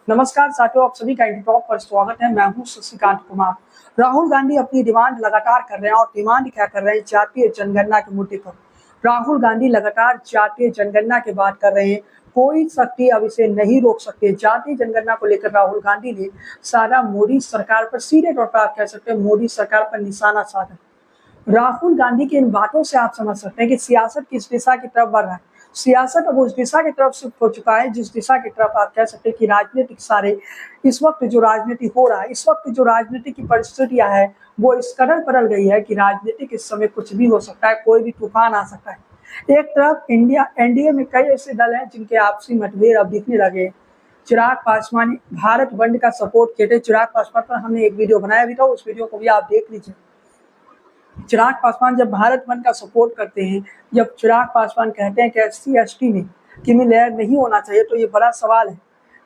नमस्कार साथियों, आप सभी का टॉप पर स्वागत है। मैं हूं शशिकांत कुमार। राहुल गांधी अपनी डिमांड लगातार कर रहे हैं और डिमांड क्या कर रहे हैं? जातीय जनगणना के मुद्दे पर राहुल गांधी लगातार जातीय जनगणना की बात कर रहे हैं। कोई शक्ति अब इसे नहीं रोक सकते। जातीय जनगणना को लेकर राहुल गांधी ने सारा मोदी सरकार पर, सीधे तौर पर आप कह सकते हैं मोदी सरकार पर निशाना साधा। राहुल गांधी की इन बातों से आप समझ सकते हैं कि सियासत किस दिशा की तरफ बढ़ रहा है। सियासत अब उस दिशा की तरफ शिफ्ट हो चुका है जिस दिशा की तरफ आप कह सकते हैं कि राजनीतिक सारे इस वक्त जो राजनीति हो रहा है, इस वक्त जो राजनीति की परिस्थितियां है वो इस कदर बदल गई है कि राजनीतिक इस समय कुछ भी हो सकता है, कोई भी तूफान आ सकता है। एक तरफ इंडिया एनडीए में कई ऐसे दल हैं जिनके आपसी मतभेद अब दिखने लगे। चिराग पासवान भारत बंद का सपोर्ट किए थे। चिराग पासवान पर हमने एक वीडियो बनाया भी था, उस वीडियो को भी आप देख लीजिए। चिराग पासवान जब भारत बंद का सपोर्ट करते हैं, जब चिराग पासवान कहते हैं कि एससी एसटी में क्रीमी-लेयर नहीं होना चाहिए, तो ये बड़ा सवाल है।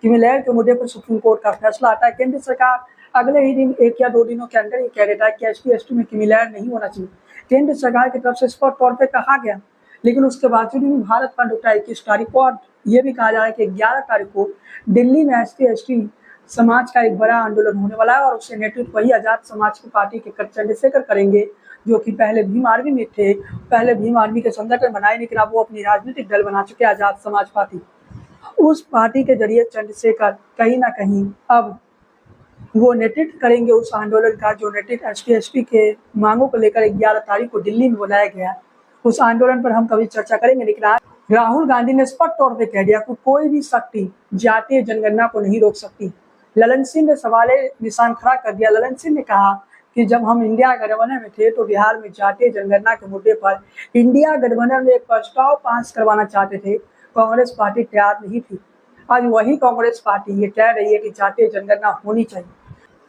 क्रीमी-लेयर के मुद्दे पर सुप्रीम कोर्ट का फैसला आता है। केंद्र सरकार अगले ही दिन 1 या 2 दिनों के अंदर ही कह देता है कि एससी एसटी में क्रीमी-लेयर नहीं होना चाहिए। केंद्र सरकार की तरफ से स्पष्ट तौर पर कहा गया, लेकिन उसके बावजूद भी भारत बंद होता है 21 तारीख को। और ये भी कहा जा रहा है कि 11 तारीख को दिल्ली में एससी एसटी समाज का एक बड़ा आंदोलन होने वाला है और उससे नेतृत्व वही आजाद समाज की पार्टी के चंद्रशेखर करेंगे, जो कि पहले भीम आर्मी में थे। पहले भीम आर्मी के संगठन बनाए, लेकिन अब वो अपनी राजनीतिक दल बना चुके आजाद समाज पार्टी। उस पार्टी के जरिए चंद्रशेखर कहीं ना कहीं अब वो नेतृत्व करेंगे उस आंदोलन का, जो नेतृत्व एसटी एसटी के मांगों को लेकर 11 तारीख को दिल्ली में बुलाया गया। उस आंदोलन पर हम कभी चर्चा करेंगे, लेकिन आज राहुल गांधी ने स्पष्ट तौर पर कह दिया कि कोई भी शक्ति जातीय जनगणना को नहीं रोक सकती। ललन सिंह ने सवाल निशान खड़ा कर दिया। ललन सिंह ने कहा कि जब हम इंडिया गठबंधन में थे तो बिहार में जातीय जनगणना के मुद्दे पर इंडिया गठबंधन में एक प्रस्ताव पास करवाना चाहते थे, कांग्रेस पार्टी तैयार नहीं थी। आज वही कांग्रेस पार्टी ये कह रही है कि जातीय जनगणना होनी चाहिए।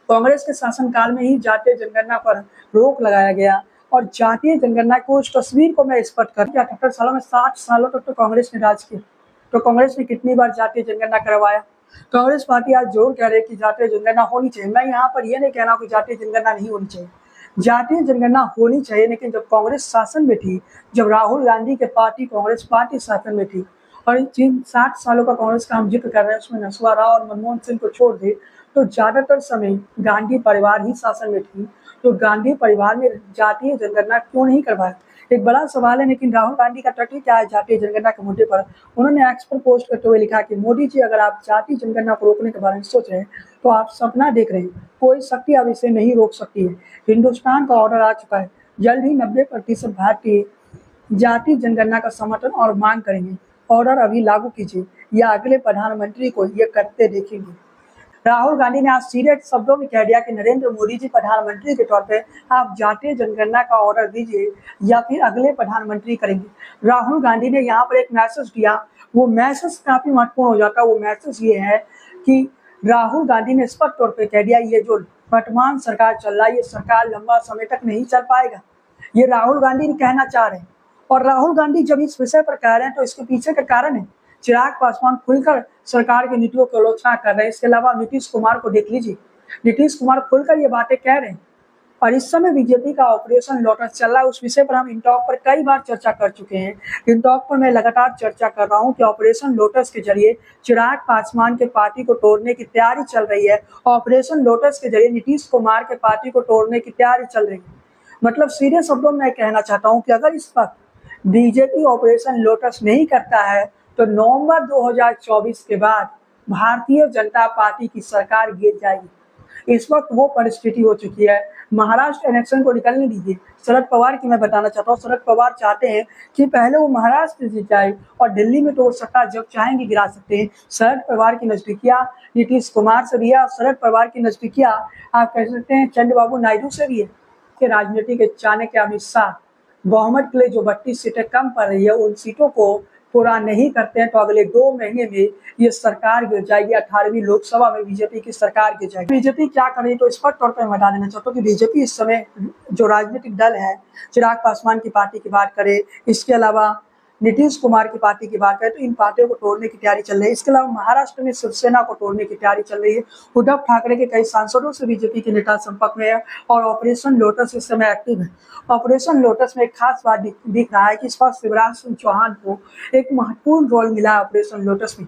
कांग्रेस के शासनकाल में ही जातीय जनगणना पर रोक लगाया गया और जातीय जनगणना की उस तस्वीर को मैं स्पष्ट कर 78 सालों में 60 सालों तक तो कांग्रेस ने राज किया, तो कांग्रेस ने कितनी बार जातीय जनगणना करवाया? कांग्रेस पार्टी आज जोर कह रही है कि जातीय जनगणना होनी चाहिए। मैं यहाँ पर यह नहीं कह रहा हूँ कि जातीय जनगणना नहीं होनी चाहिए, जातीय जनगणना होनी चाहिए, लेकिन जब कांग्रेस शासन में थी, जब राहुल गांधी के पार्टी कांग्रेस पार्टी शासन में थी, और जिन 60 सालों का कांग्रेस का हम जिक्र कर रहे हैं उसमें नरसिम्हा राव और मनमोहन सिंह को छोड़ दे तो ज्यादातर समय गांधी परिवार ही शासन में थी। तो गांधी परिवार में जातीय जनगणना क्यों नहीं करवाया? एक बड़ा सवाल है। लेकिन राहुल गांधी का तर्क क्या है जातीय जनगणना के मुद्दे पर? उन्होंने एक्स पर पोस्ट करते हुए लिखा कि मोदी जी, अगर आप जातीय जनगणना को रोकने के बारे में सोच रहे हैं तो आप सपना देख रहे हैं। कोई शक्ति अब इसे नहीं रोक सकती है। हिंदुस्तान का ऑर्डर आ चुका है। जल्द ही 90% भारतीय जातीय जनगणना का समर्थन और मांग करेंगे। ऑर्डर अभी लागू कीजिए या अगले प्रधानमंत्री को ये करते देखेंगे। राहुल गांधी ने आज सीधे शब्दों में कह दिया कि नरेंद्र मोदी जी प्रधानमंत्री के तौर पे आप जातीय जनगणना का ऑर्डर दीजिए या फिर अगले प्रधानमंत्री करेंगे। राहुल गांधी ने यहाँ पर एक मैसेज दिया, वो मैसेज काफी महत्वपूर्ण हो जाता है। वो मैसेज ये है कि राहुल गांधी ने स्पष्ट तौर पर कह दिया, ये जो वर्तमान सरकार चल रहा है ये सरकार लंबा समय तक नहीं चल पाएगा। ये राहुल गांधी कहना चाह रहे हैं। और राहुल गांधी जब इस विषय पर कह रहे हैं तो इसके पीछे का कारण है, चिराग पासवान खुलकर सरकार की नीतियों की आलोचना कर रहे हैं। इसके अलावा नीतीश कुमार को देख लीजिए, नीतीश कुमार खुलकर ये बातें कह रहे हैं। और इस समय बीजेपी का ऑपरेशन लोटस चल रहा है। उस विषय पर हम इंटॉक पर कई बार चर्चा कर चुके हैं। इंटॉक पर मैं लगातार चर्चा कर रहा हूं कि ऑपरेशन लोटस के जरिए चिराग पासवान के पार्टी को तोड़ने की तैयारी चल रही है। ऑपरेशन लोटस के जरिए नीतीश कुमार के पार्टी को तोड़ने की तैयारी चल रही है। मतलब सीधे शब्दों में मैं कहना चाहता हूँ कि अगर इस वक्त बीजेपी ऑपरेशन लोटस नहीं करता है तो नवंबर 2024 के बाद भारतीय जनता पार्टी की सरकार गिर जाएगी। इस वक्त वो परिस्थिति हो चुकी है। महाराष्ट्र इलेक्शन को निकलने दीजिए। शरद पवार की मैं बताना चाहता हूँ, शरद पवार चाहते हैं कि पहले वो महाराष्ट्र जीत जाए और दिल्ली में तो वो सत्ता जब चाहेंगे गिरा सकते हैं। शरद पवार की नजदीकियां नीतीश कुमार से भी है, शरद पवार की नजदीकियां आप कह सकते हैं चंद्रबाबू नायडू से भी है। के राजनीति के चाणक्य अमित शाह बहुमत के लिए जो 32 सीटें कम पड़ रही है उन सीटों को पूरा नहीं करते हैं तो अगले 2 महीने में ये सरकार गिर जाएगी। 18वीं लोकसभा में बीजेपी की सरकार गिर जाएगी। बीजेपी क्या करे तो स्पष्ट तौर पर बता देना चाहता हूँ कि बीजेपी इस समय जो राजनीतिक दल है, चिराग पासवान की पार्टी की बात करे, इसके अलावा नीतीश कुमार की पार्टी की बात करें तो इन पार्टियों को तोड़ने की तैयारी चल रही है। इसके अलावा महाराष्ट्र में शिवसेना को तोड़ने की तैयारी चल रही है। उद्धव ठाकरे के कई सांसदों से बीजेपी के नेता संपर्क में है और ऑपरेशन लोटस इस समय एक्टिव है। ऑपरेशन लोटस में एक खास बात दिख रहा है कि इस बार शिवराज सिंह चौहान को एक महत्वपूर्ण रोल मिला है ऑपरेशन लोटस में।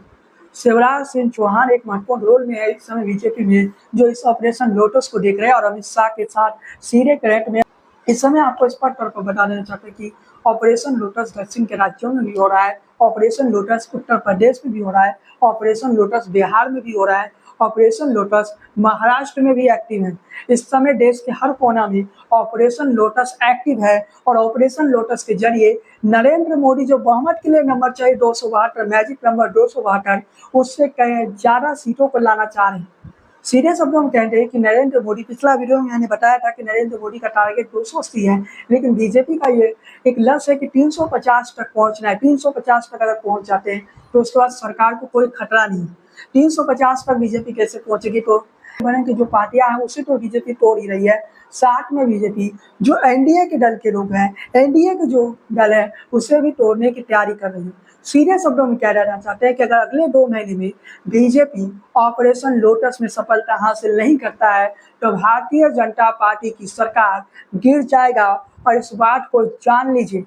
शिवराज सिंह चौहान एक महत्वपूर्ण रोल में है इस समय बीजेपी में, जो इस ऑपरेशन लोटस को देख रहे हैं और अमित शाह के साथ सीधे कनेक्ट में। इस समय आपको स्पष्ट तौर पर बता देना चाहते हैं कि ऑपरेशन लोटस दक्षिण के राज्यों में भी हो रहा है, ऑपरेशन लोटस उत्तर प्रदेश में भी हो रहा है, ऑपरेशन लोटस बिहार में भी हो रहा है, ऑपरेशन लोटस महाराष्ट्र में भी एक्टिव है। इस समय देश के हर कोना में ऑपरेशन लोटस एक्टिव है और ऑपरेशन लोटस के जरिए नरेंद्र मोदी जो बहुमत के लिए नंबर चाहिए 272 मैजिक नंबर 272 उससे ज्यादा सीटों को लाना चाह रहे हैं। सीधे शब्दों में कहते हैं कि नरेंद्र मोदी, पिछला वीडियो में मैंने बताया था कि नरेंद्र मोदी का टारगेट 280 है, लेकिन बीजेपी का ये एक लक्ष्य है कि 350 तक पहुंचना है। 350 तक अगर पहुंच जाते हैं तो उसके बाद सरकार को कोई खतरा नहीं। 350 तक बीजेपी कैसे पहुंचेगी? तो बने की जो पार्टियां हैं उसे तो बीजेपी तोड़ ही रही है, साथ में बीजेपी जो एनडीए के दल के लोग हैं, एनडीए के जो दल है उसे भी तोड़ने की तैयारी कर रही है। सीधे शब्दों में कह देना चाहते हैं कि अगर अगले 2 महीने में बीजेपी ऑपरेशन लोटस में सफलता हासिल नहीं करता है तो भारतीय जनता पार्टी की सरकार गिर जाएगा। और इस बात को जान लीजिए,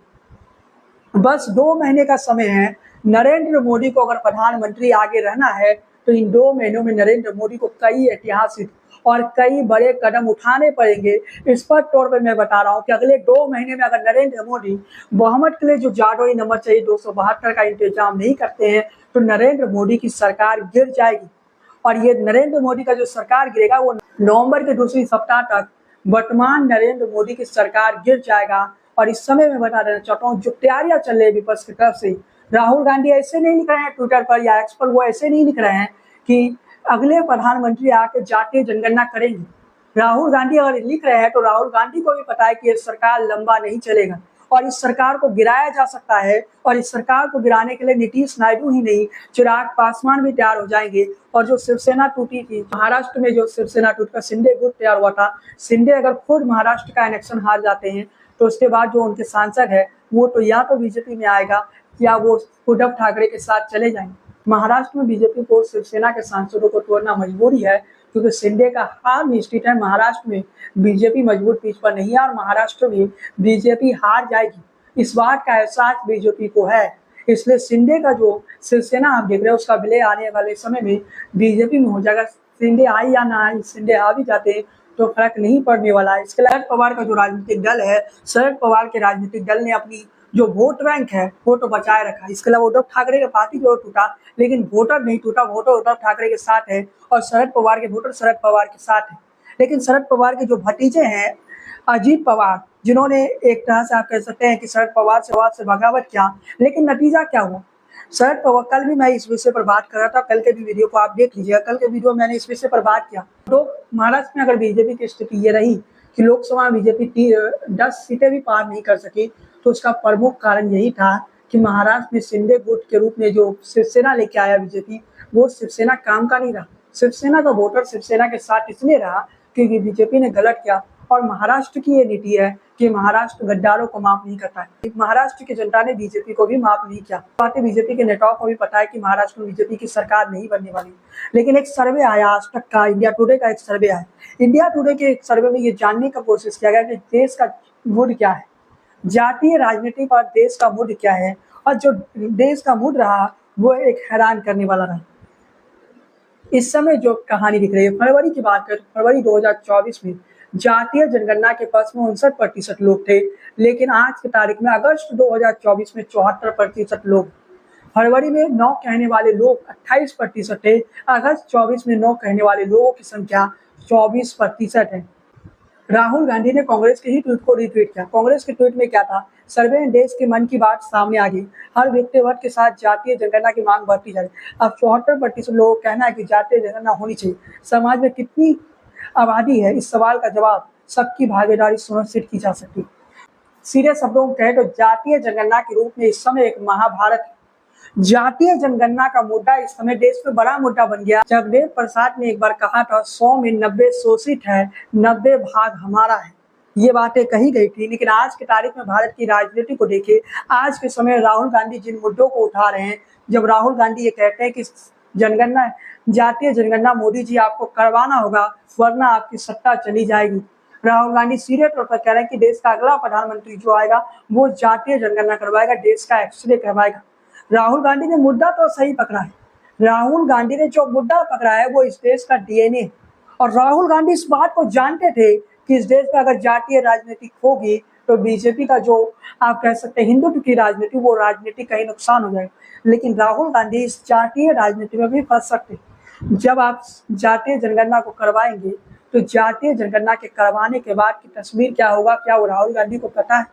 बस 2 महीने का समय है। नरेंद्र मोदी को अगर प्रधानमंत्री आगे रहना है तो इन 2 महीनों में नरेंद्र मोदी को कई ऐतिहासिक और कई बड़े कदम उठाने पड़ेंगे। स्पष्ट तौर पर मैं बता रहा हूं कि अगले 2 महीने में अगर नरेंद्र मोदी बहुमत के लिए जो जादुई नंबर चाहिए 272 का इंतजाम नहीं करते हैं तो नरेंद्र मोदी की सरकार गिर जाएगी। और ये नरेंद्र मोदी का जो सरकार गिरेगा वो नवंबर के दूसरी सप्ताह तक वर्तमान नरेंद्र मोदी की सरकार गिर जाएगा। और इस समय मैं बता देना चाहता हूँ जो तैयारियां चल रही है विपक्ष की तरफ से, राहुल गांधी ऐसे नहीं लिख रहे हैं ट्विटर पर या एक्स पर, वो ऐसे नहीं लिख रहे हैं कि अगले प्रधानमंत्री आके जातीय जनगणना करेंगे। राहुल गांधी अगर लिख रहे हैं तो राहुल गांधी को भी पता है कि ये सरकार लंबा नहीं चलेगा और इस सरकार को गिराया जा सकता है। और इस सरकार को गिराने के लिए नीतीश नायडू ही नहीं, चिराग पासवान भी तैयार हो जाएंगे। और जो शिवसेना टूटी थी महाराष्ट्र में, जो शिवसेना टूटकर शिंदे गुट तैयार हुआ था, शिंदे अगर खुद महाराष्ट्र का इलेक्शन हार जाते हैं तो उसके बाद जो उनके सांसद है वो तो या तो बीजेपी में आएगा या वो उद्धव ठाकरे के साथ चले जाएंगे। महाराष्ट्र में बीजेपी को शिवसेना के सांसदों को तोड़ना मजबूरी है क्योंकि शिंदे का हार निश्चित है। महाराष्ट्र में बीजेपी मजबूत पीछ पर नहीं है और महाराष्ट्र में बीजेपी हार जाएगी, इस बात का एहसास बीजेपी को है। इसलिए शिंदे का जो शिवसेना आप देख रहे हैं उसका विलय आने वाले समय में बीजेपी में हो जाएगा। शिंदे आए या ना आए, शिंदे आ भी जाते हैं तो फर्क नहीं पड़ने वाला है। इसके शरद पवार का जो राजनीतिक दल है, शरद पवार के राजनीतिक दल ने अपनी जो वोट बैंक है वो तो बचाए रखा। इसके अलावा उद्धव ठाकरे का पार्टी जो टूटा लेकिन वोटर नहीं टूटा, वोटर उद्धव ठाकरे के साथ है और शरद पवार के वोटर शरद पवार के साथ है। लेकिन शरद पवार के जो भतीजे हैं अजीत पवार, जिन्होंने एक तरह से आप कह सकते हैं कि शरद पवार से बगावत किया, लेकिन नतीजा क्या हुआ? शरद पवार, कल भी मैं इस विषय पर बात कर रहा था, कल के भी वीडियो को आप देख लीजिएगा। कल के वीडियो में मैंने इस विषय पर बात किया। तो महाराष्ट्र में अगर बीजेपी की स्थिति ये रही कि लोकसभा में बीजेपी 10 सीटें भी पार नहीं कर सकी तो उसका प्रमुख कारण यही था कि महाराष्ट्र में शिंदे गुट के रूप में जो शिवसेना लेके आया बीजेपी, वो शिवसेना काम का नहीं रहा। शिवसेना का वोटर शिवसेना के साथ इसलिए रहा क्योंकि बीजेपी ने गलत किया। और महाराष्ट्र की ये नीति है कि महाराष्ट्र गद्दारों को माफ नहीं करता है। महाराष्ट्र की जनता ने बीजेपी को भी माफ नहीं किया। बातें बीजेपी के नेताओं को भी पता है कि महाराष्ट्र में बीजेपी की सरकार नहीं बनने वाली। लेकिन एक सर्वे आया आज तक का, इंडिया टुडे का एक सर्वे आया। इंडिया टुडे के एक सर्वे में ये जानने का कोशिश किया गया कि देश का मूड क्या है, जातीय राजनीति पर देश का मूड क्या है। और जो देश का मूड रहा वो एक हैरान करने वाला रहा। इस समय जो कहानी दिख रही है, फरवरी की बात करें, फरवरी 2024 में जातीय जनगणना के पक्ष में 59% लोग थे, लेकिन आज की तारीख में अगस्त 2024 में 74% लोग। फरवरी में 9 कहने वाले लोग 28% थे, अगस्त 24 में 9 कहने वाले लोगों की संख्या 24% है। राहुल गांधी ने कांग्रेस के ही ट्वीट को रिट्वीट किया। कांग्रेस के ट्वीट में क्या था? सर्वे में देश के मन की बात सामने आ गई, हर व्यक्ति वर्ग के साथ जातीय जनगणना की मांग बढ़ती जा रही। अब 74% लोगों का कहना है कि जातीय जनगणना होनी चाहिए। समाज में कितनी आबादी है, इस सवाल का जवाब सबकी भागीदारी सुनिश्चित की जा सकती है। सीधे शब्दों में कहे तो जातीय जनगणना के रूप में इस समय एक महाभारत है। जातीय जनगणना का मुद्दा इस समय देश में बड़ा मुद्दा बन गया। जगदेव प्रसाद ने एक बार कहा था 100 में 90 शोषित है, 90 भाग हमारा है। ये बातें कही गई थी, लेकिन आज की तारीख में भारत की राजनीति को देखिए। आज के समय राहुल गांधी जिन मुद्दों को उठा रहे हैं, जब राहुल गांधी ये कहते हैं कि जनगणना, जातीय जनगणना मोदी जी आपको करवाना होगा वरना आपकी सत्ता चली जाएगी। राहुल गांधी सीधे तौर पर कह रहे हैं कि देश का अगला प्रधानमंत्री जो आएगा वो जातीय जनगणना करवाएगा, देश का एक्सरे करवाएगा। राहुल गांधी ने मुद्दा तो सही पकड़ा है, राहुल गांधी ने जो मुद्दा पकड़ा है वो इस देश का डीएनए, और राहुल गांधी इस बात को जानते थे कि इस देश में अगर जातीय राजनीति होगी तो बीजेपी का जो आप कह सकते हैं हिंदुत्व की राजनीति, वो राजनीति कहीं नुकसान हो जाएगा। लेकिन राहुल गांधी इस जातीय राजनीति में भी फंस सकते। जब आप जातीय जनगणना को करवाएंगे तो जातीय जनगणना के करवाने के बाद की तस्वीर क्या होगा, क्या वो राहुल गांधी को पता है?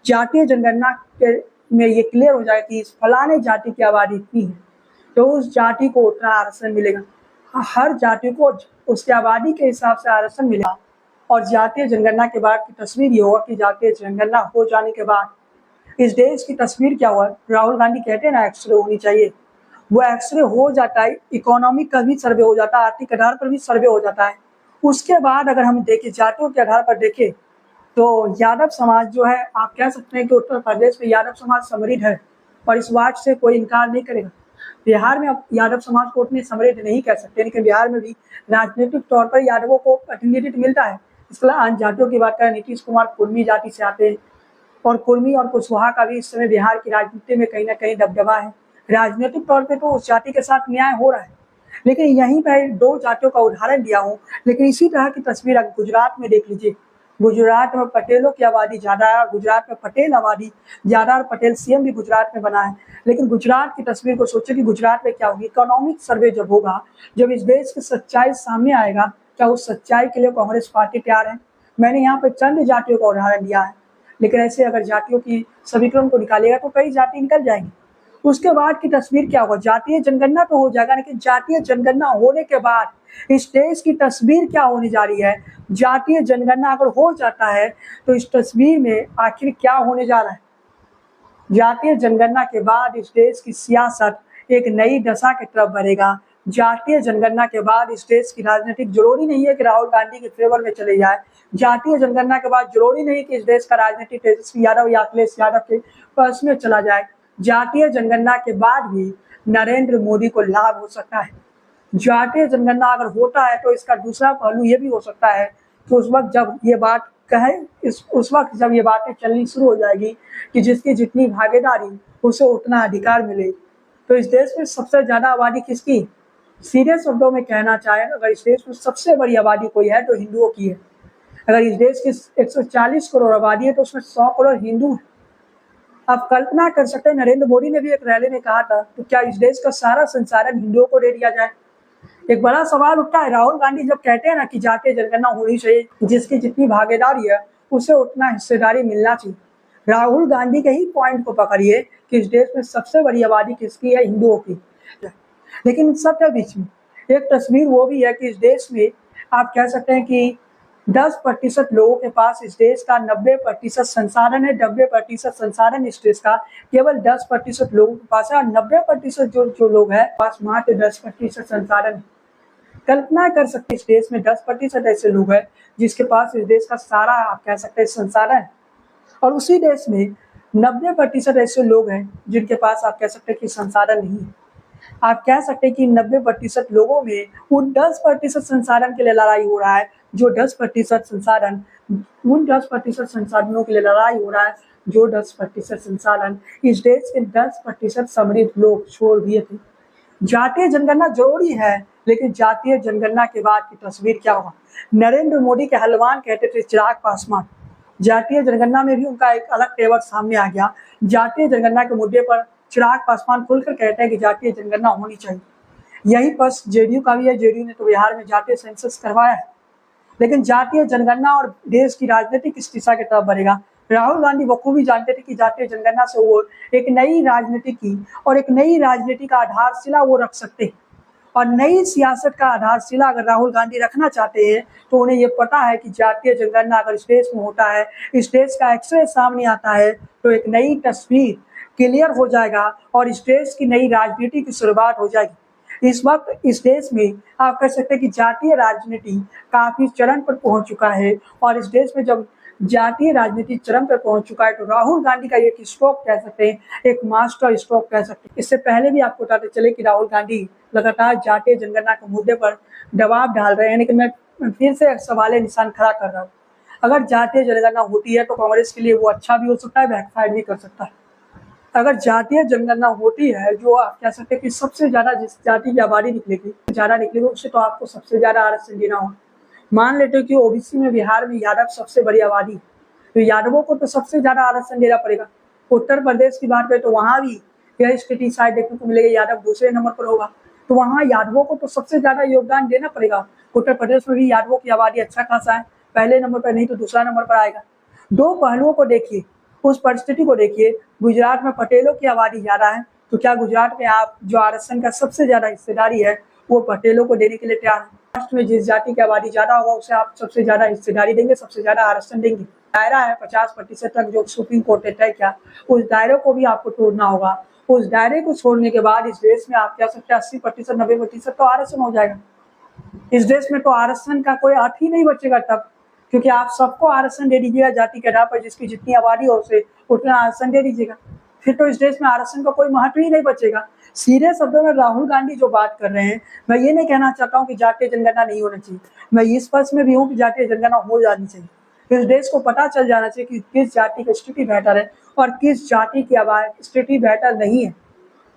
जातीय जनगणना के में ये क्लियर हो जाएगा कि इस फलाने जाति की आबादी इतनी है तो उस जाति को उतना आरक्षण मिलेगा। हर जाति को उसकी आबादी के हिसाब से आरक्षण मिलेगा। और जातीय जनगणना के बाद की तस्वीर ये होगा कि जातीय जनगणना हो जाने के बाद इस देश की तस्वीर क्या हुआ। राहुल गांधी कहते हैं ना एक्सरे होनी चाहिए, वो एक्सरे हो जाता है। इकोनॉमिक का भी सर्वे हो जाता है, आर्थिक आधार पर भी सर्वे हो जाता है। उसके बाद अगर हम देखें जातियों के आधार पर देखें तो यादव समाज जो है, आप कह सकते हैं कि उत्तर प्रदेश में यादव समाज समृद्ध है, और इस बात से कोई इनकार नहीं करेगा। बिहार में अब यादव समाज को उतने समृद्ध नहीं कह सकते, लेकिन बिहार में भी राजनीतिक तौर पर यादवों को प्रतिनिधित्व मिलता है। इसके अलावा अन्य जातियों की बात करें, नीतीश कुमार कुर्मी जाति से आते हैं, और कुर्मी और कुशवाहा का भी इस समय बिहार की राजनीति में कहीं ना कहीं दबदबा है। राजनीतिक तौर पे तो उस जाति के साथ न्याय हो रहा है, लेकिन यहीं पर दो जातियों का उदाहरण दिया हूँ। लेकिन इसी तरह की तस्वीर अगर गुजरात में देख लीजिए, गुजरात में पटेलों की आबादी ज्यादा है, गुजरात में पटेल आबादी ज्यादा, और पटेल सीएम भी गुजरात में बना है। लेकिन गुजरात की तस्वीर को सोचे कि गुजरात में क्या होगी। इकोनॉमिक सर्वे जब होगा, जब इस देश की सच्चाई सामने आएगा, क्या उस सच्चाई के लिए कांग्रेस पार्टी तैयार है? मैंने यहाँ पे चंद जातियों का उदाहरण दिया है, लेकिन ऐसे अगर जातियों की समीकरण को निकालेगा तो कई जाति निकल जाएंगी। उसके बाद की तस्वीर क्या होगा? जातीय जनगणना तो हो जाएगा, लेकिन जातीय जनगणना होने के बाद इस देश की तस्वीर क्या होने जा रही है? जातीय जनगणना अगर हो जाता है तो इस तस्वीर में आखिर क्या होने जा रहा है? जातीय जनगणना के बाद इस देश की सियासत एक नई दशा की तरफ बढ़ेगा। जातीय जनगणना के बाद इस देश की राजनीतिक जरूरी नहीं है कि राहुल गांधी के फेवर में चले जाए। जातीय जनगणना के बाद जरूरी नहीं कि इस देश का राजनीति तेजस्वी यादव या अखिलेश यादव के पक्ष में चला जाए। जातीय जनगणना के बाद भी नरेंद्र मोदी को लाभ हो सकता है। जातीय जनगणना अगर होता है तो इसका दूसरा पहलू ये भी हो सकता है कि उस वक्त जब ये बात उस वक्त जब ये बातें चलनी शुरू हो जाएगी कि जिसकी जितनी भागीदारी उसे उतना अधिकार मिले, तो इस देश में सबसे ज्यादा आबादी किसकी? सीधे शब्दों में कहना चाहे, अगर इस देश में सबसे बड़ी आबादी कोई है तो हिंदुओं की है। अगर इस देश की 140 करोड़ आबादी है तो उसमें 100 करोड़ हिंदू है। आप कल्पना कर सकते हैं, नरेंद्र मोदी ने भी एक रैली में कहा था तो क्या इस देश का सारा संसाधन हिंदुओं को दे दिया जाए? एक बड़ा सवाल उठता है। राहुल गांधी जब कहते हैं ना कि जातीय जनगणना होनी चाहिए, जिसकी जितनी भागीदारी है उसे उतना हिस्सेदारी मिलना चाहिए, राहुल गांधी के ही पॉइंट को पकड़िए कि इस देश में सबसे बड़ी आबादी किसकी है? हिंदुओं की। लेकिन इन सब के बीच में एक तस्वीर वो भी है कि इस देश में आप कह सकते हैं कि 10% लोगों के पास इस देश का 90% संसाधन है। 90% संसाधन इस देश का केवल 10% लोगों के पास है, और 90% जो लोग हैं पास मात्र 10% संसाधन है। कल्पना कर सकते इस देश में 10% ऐसे लोग हैं जिसके पास इस देश का सारा आप कह सकते हैं संसाधन है, और उसी देश में 90% ऐसे लोग हैं जिनके पास आप कह सकते हैं कि संसाधन नहीं है। आप कह सकते हैं कि 90% लोगों में उन 10% संसाधन के लिए लड़ाई हो रहा है, जो 10% संसाधन उन 10% संसाधनों के लिए लड़ाई हो रहा है, जो 10% संसाधन इस देश के 10% समृद्ध लोग छोड़ दिए थे। जातीय जनगणना जरूरी है, लेकिन जातीय जनगणना के बाद की तस्वीर क्या होगा? नरेंद्र मोदी के हलवान कहते थे चिराग पासवान, जातीय जनगणना में भी उनका एक अलग तेवर सामने आ गया। जातीय जनगणना के मुद्दे पर चिराग पासवान खुलकर कहते हैं कि जातीय जनगणना होनी चाहिए। यही पक्ष जेडीयू का भी है। जेडीयू ने तो बिहार में जातीय सेंसस करवाया है, लेकिन जातीय जनगणना और देश की राजनीति किस दिशा की तरफ बढ़ेगा? राहुल गांधी बखूबी जानते थे कि जातीय जनगणना से वो एक नई राजनीति की और एक नई राजनीति का आधारशिला वो रख सकते हैं, और नई सियासत का आधारशिला अगर राहुल गांधी रखना चाहते हैं तो उन्हें ये पता है कि जातीय जनगणना अगर इस देश में होता है, इस देश का एक्सरे सामने आता है, तो एक नई तस्वीर क्लियर हो जाएगा और इस देश की नई राजनीति की शुरुआत हो जाएगी। इस वक्त इस देश में आप कह सकते हैं कि जातीय राजनीति काफी चरम पर पहुंच चुका है, और इस देश में जब जातीय राजनीति चरम पर पहुंच चुका है तो राहुल गांधी का एक स्ट्रोक कह सकते हैं, एक मास्टर स्ट्रोक कह सकते हैं। इससे पहले भी आपको बताते चले कि राहुल गांधी लगातार जातीय जनगणना के मुद्दे पर दबाव डाल रहे हैं, लेकिन मैं फिर से सवाल निशान खड़ा कर रहा हूँ। अगर जातीय जनगणना होती है तो कांग्रेस के लिए वो अच्छा भी हो सकता है, बैकफायर भी कर सकता है। अगर जातीय जनगणना होती है, जो आप कह सकते हैं कि सबसे ज्यादा जिस जाति की आबादी निकलेगी उससे तो आपको सबसे ज्यादा आरक्षण देना होगा। मान लेते हो कि ओबीसी में बिहार में यादव सबसे बड़ी आबादी, तो यादवों को तो सबसे ज्यादा आरक्षण देना पड़ेगा। उत्तर प्रदेश की बात करें तो वहां भी यह स्थिति शायद देखने को मिलेगी, यादव दूसरे नंबर पर होगा, तो वहां यादवों को तो सबसे ज्यादा योगदान देना पड़ेगा। उत्तर प्रदेश में भी यादवों की आबादी अच्छा खासा है, पहले नंबर पर नहीं तो दूसरा नंबर पर आएगा। दो पहलुओं को देखिए, उस परिस्थिति को देखिए। गुजरात में पटेलों की आबादी ज्यादा है, तो क्या गुजरात में आप जो आरक्षण का सबसे ज्यादा हिस्सेदारी है वो पटेलों को देने के लिए तैयार है? महाराष्ट्र में जिस जाति की आबादी ज्यादा होगा उसे आप सबसे ज्यादा हिस्सेदारी देंगे, सबसे ज्यादा आरक्षण देंगे। दायरा है 50% तक जो सुप्रीम कोर्ट ने तय किया, उस दायरे को भी आपको तोड़ना होगा। उस दायरे को छोड़ने के बाद इस देश में आप कह सकते हैं 80%, 90% तो आरक्षण हो जाएगा। इस देश में तो आरक्षण का कोई अर्थ ही नहीं बचेगा तब, क्योंकि आप सबको आरक्षण दे दीजिएगा जाति के आधार पर, जिसकी जितनी आबादी हो उसे उतना आरक्षण दे दीजिएगा, फिर तो इस देश में आरक्षण का कोई महत्व ही नहीं बचेगा। सीधे शब्दों में राहुल गांधी जो बात कर रहे हैं, मैं ये नहीं कहना चाहता हूँ कि जातीय जनगणना नहीं होना चाहिए, मैं इस पक्ष में भी हूँ कि जातीय जनगणना हो जानी चाहिए। इस देश को पता चल जाना चाहिए कि किस जाति की स्थिति बेहतर है और किस जाति की स्थिति बेहतर नहीं है।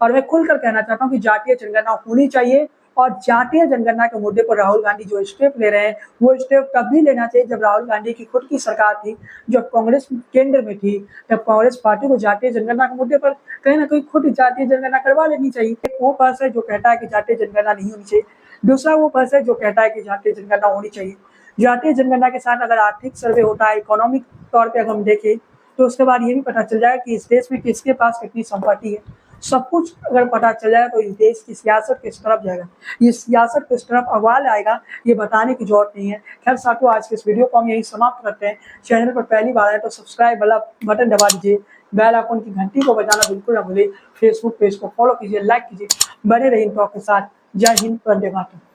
और मैं खुलकर कहना चाहता हूँ कि जातीय जनगणना होनी चाहिए। और जातीय जनगणना के मुद्दे पर राहुल गांधी जो स्टेप ले रहे हैं वो स्टेप तब भी लेना चाहिए जब राहुल गांधी की खुद की सरकार थी, जब कांग्रेस केंद्र में थी, तब कांग्रेस पार्टी को जातीय जनगणना के मुद्दे पर कहीं ना कहीं खुद जातीय जनगणना करवा लेनी चाहिए। एक वो पक्ष है जो कहता है कि जातीय जनगणना नहीं होनी चाहिए, दूसरा वो पक्ष है जो कहता है कि जातीय जनगणना होनी चाहिए। जातीय जनगणना के साथ अगर आर्थिक सर्वे होता है, इकोनॉमिक तौर पर अगर हम देखें तो उसके बाद ये भी पता चल जाएगा कि इस देश में किसके पास कितनी संपत्ति है। सब कुछ अगर पता चल जाए तो इस देश की सियासत किस तरफ जाएगा, ये सियासत किस तरफ अव्वल आएगा, ये बताने की जरूरत नहीं है। खैर साथियों, आज के इस वीडियो को हम यही समाप्त करते हैं। चैनल पर पहली बार आए तो सब्सक्राइब वाला बटन दबा दीजिए, बेल आइकन की घंटी को बजाना बिल्कुल ना भूलिए, फेसबुक पेज को फॉलो कीजिए, लाइक कीजिए। बने रहिए इन टॉक के साथ। जय हिंद, वंदे मातरम।